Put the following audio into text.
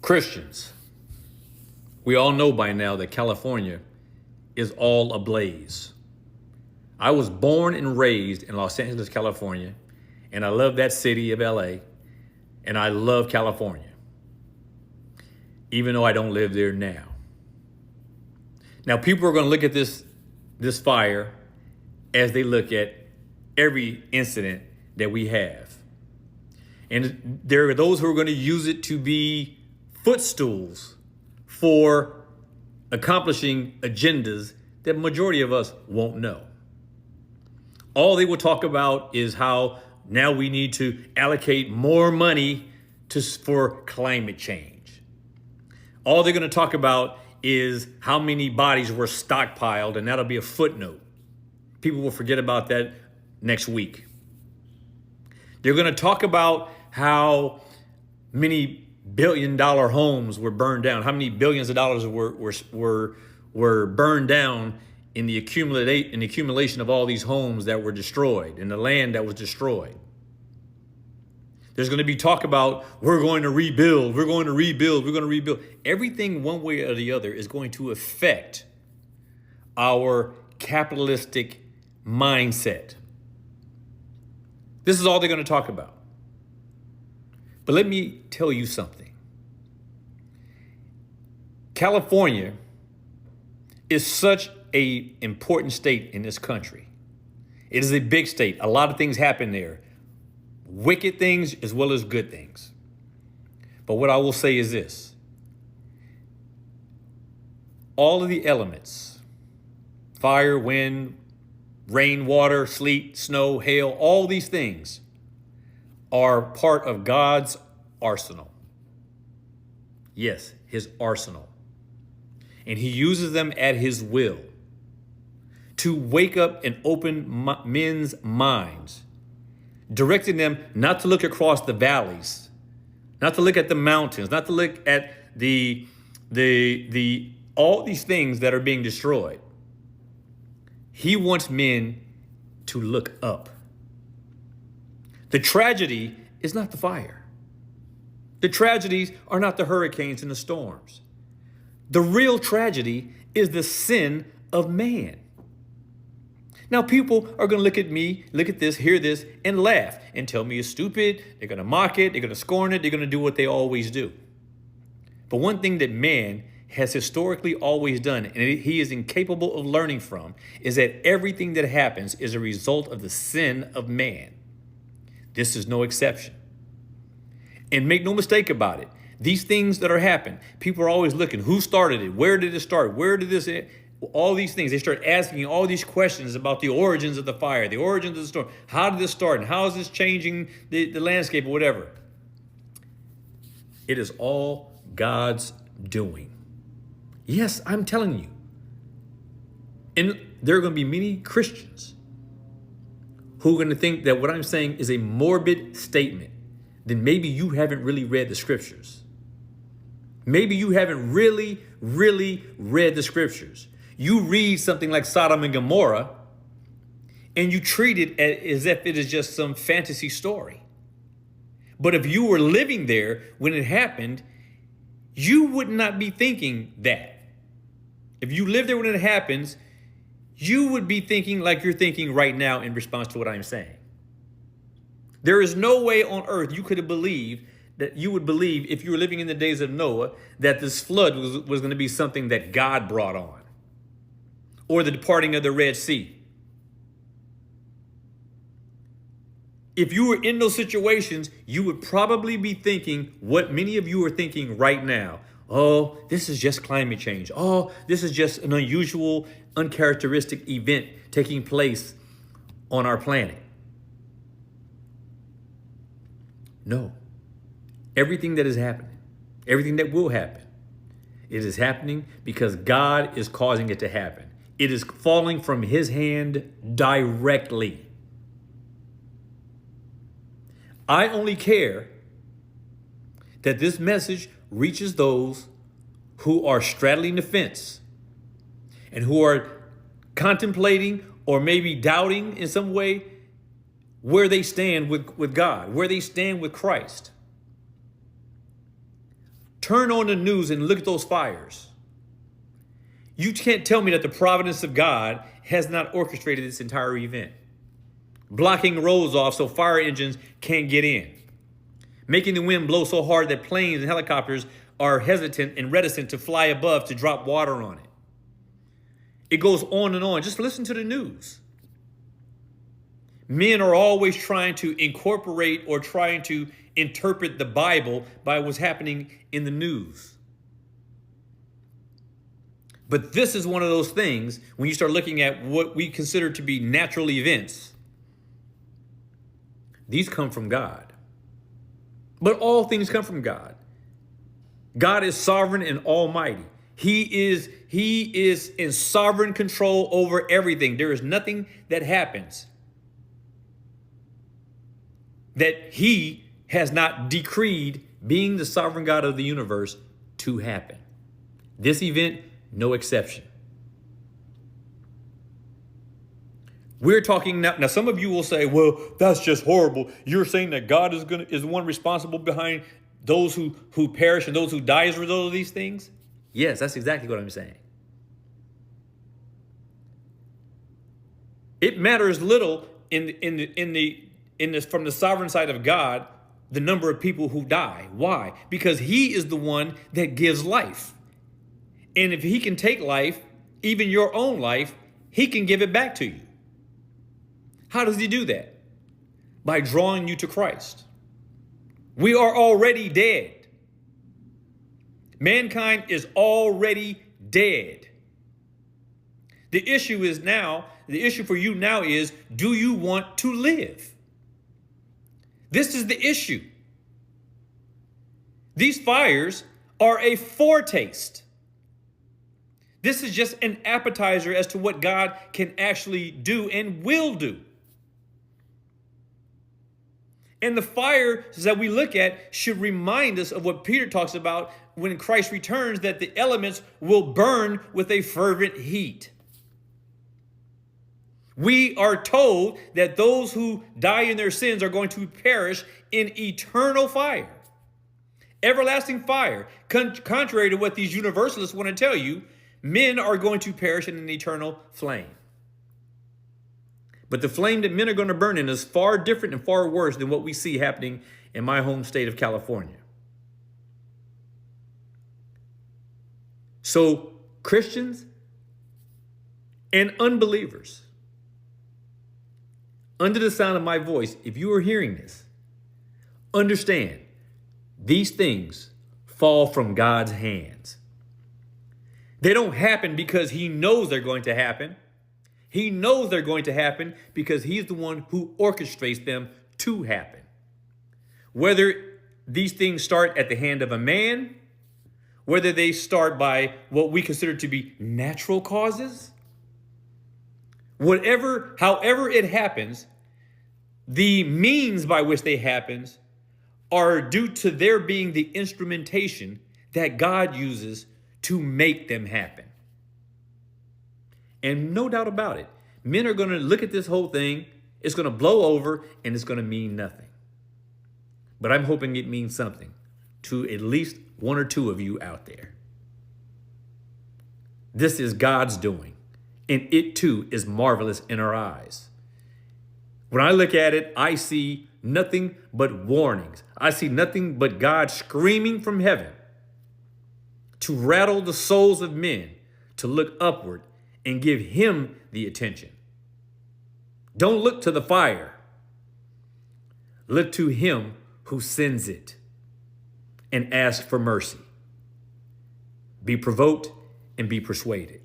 Christians, we all know by now that California is all ablaze. I was born and raised in Los Angeles, California, and I love that city of LA, and I love California, even though I don't live there now. Now, people are going to look at this fire as they look at every incident that we have. And there are those who are going to use it to be footstools for accomplishing agendas that the majority of us won't know. All they will talk about is how now we need to allocate more money for climate change. All they're going to talk about is how many bodies were stockpiled, and that'll be a footnote. People will forget about that next week. They're going to talk about how many billion-dollar homes were burned down, how many billions of dollars were burned down in the accumulation of all these homes that were destroyed and the land that was destroyed. There's going to be talk about we're going to rebuild. Everything one way or the other is going to affect our capitalistic mindset. This is all they're going to talk about. But let me tell you something. California is such an important state in this country. It is a big state. A lot of things happen there. Wicked things as well as good things. But what I will say is this. All of the elements, fire, wind, rain, water, sleet, snow, hail, all these things are part of God's arsenal. Yes, his arsenal. And he uses them at his will to wake up and open men's minds, directing them not to look across the valleys, not to look at the mountains, not to look at all these things that are being destroyed. He wants men to look up. The tragedy is not the fire. The tragedies are not the hurricanes and the storms. The real tragedy is the sin of man. Now, people are going to look at me, look at this, hear this, and laugh and tell me it's stupid. They're going to mock it. They're going to scorn it. They're going to do what they always do. But one thing that man has historically always done, and he is incapable of learning from, is that everything that happens is a result of the sin of man. This is no exception. And make no mistake about it. These things that are happening, people are always looking, who started it? Where did it start? Where did this end? All these things, they start asking all these questions about the origins of the fire, the origins of the storm. How did this start? And how is this changing the landscape or whatever? It is all God's doing. Yes, I'm telling you. And there are going to be many Christians who are going to think that what I'm saying is a morbid statement. Then maybe you haven't really read the scriptures. Maybe you haven't really read the scriptures. You read something like Sodom and Gomorrah, and you treat it as if it is just some fantasy story. But if you were living there when it happened, you would not be thinking that. If you lived there when it happens, you would be thinking like you're thinking right now in response to what I'm saying. There is no way on earth you could have believed that you would believe if you were living in the days of Noah that this flood was going to be something that God brought on, or the departing of the Red Sea. If you were in those situations, you would probably be thinking what many of you are thinking right now. Oh, this is just climate change. Oh, this is just an unusual, uncharacteristic event taking place on our planet. No. Everything that is happening, everything that will happen, it is happening because God is causing it to happen. It is falling from his hand directly. I only care that this message reaches those who are straddling the fence and who are contemplating or maybe doubting in some way where they stand with God, where they stand with Christ. Turn on the news and look at those fires. You can't tell me that the providence of God has not orchestrated this entire event. Blocking roads off so fire engines can't get in. Making the wind blow so hard that planes and helicopters are hesitant and reticent to fly above to drop water on it. It goes on and on. Just listen to the news. Men are always trying to incorporate or trying to interpret the Bible by what's happening in the news. But this is one of those things when you start looking at what we consider to be natural events. These come from God. But all things come from God. God is sovereign and almighty. He is in sovereign control over everything. There is nothing that happens that he has not decreed, being the sovereign God of the universe, to happen. This event, no exception. We're talking now. Some of you will say, well, that's just horrible. You're saying that God is the one responsible behind those who perish and those who die as a result of these things? Yes, that's exactly what I'm saying. It matters little from the sovereign side of God, the number of people who die. Why? Because he is the one that gives life. And if he can take life, even your own life, he can give it back to you. How does he do that? By drawing you to Christ. We are already dead. Mankind is already dead. The issue for you now is, do you want to live? This is the issue. These fires are a foretaste. This is just an appetizer as to what God can actually do and will do. And the fires that we look at should remind us of what Peter talks about when Christ returns, that the elements will burn with a fervent heat. We are told that those who die in their sins are going to perish in eternal fire. Everlasting fire. Contrary to what these universalists want to tell you, men are going to perish in an eternal flame. But the flame that men are going to burn in is far different and far worse than what we see happening in my home state of California. So Christians and unbelievers, under the sound of my voice, if you are hearing this, understand these things fall from God's hands. They don't happen because he knows they're going to happen. He knows they're going to happen because he's the one who orchestrates them to happen. Whether these things start at the hand of a man, whether they start by what we consider to be natural causes, however it happens, the means by which they happens are due to their being the instrumentation that God uses to make them happen. And no doubt about it, men are going to look at this whole thing, it's going to blow over, and it's going to mean nothing. But I'm hoping it means something to at least one or two of you out there. This is God's doing, and it too is marvelous in our eyes. When I look at it, I see nothing but warnings. I see nothing but God screaming from heaven to rattle the souls of men to look upward and give him the attention. Don't look to the fire. Look to him who sends it and ask for mercy. Be provoked and be persuaded.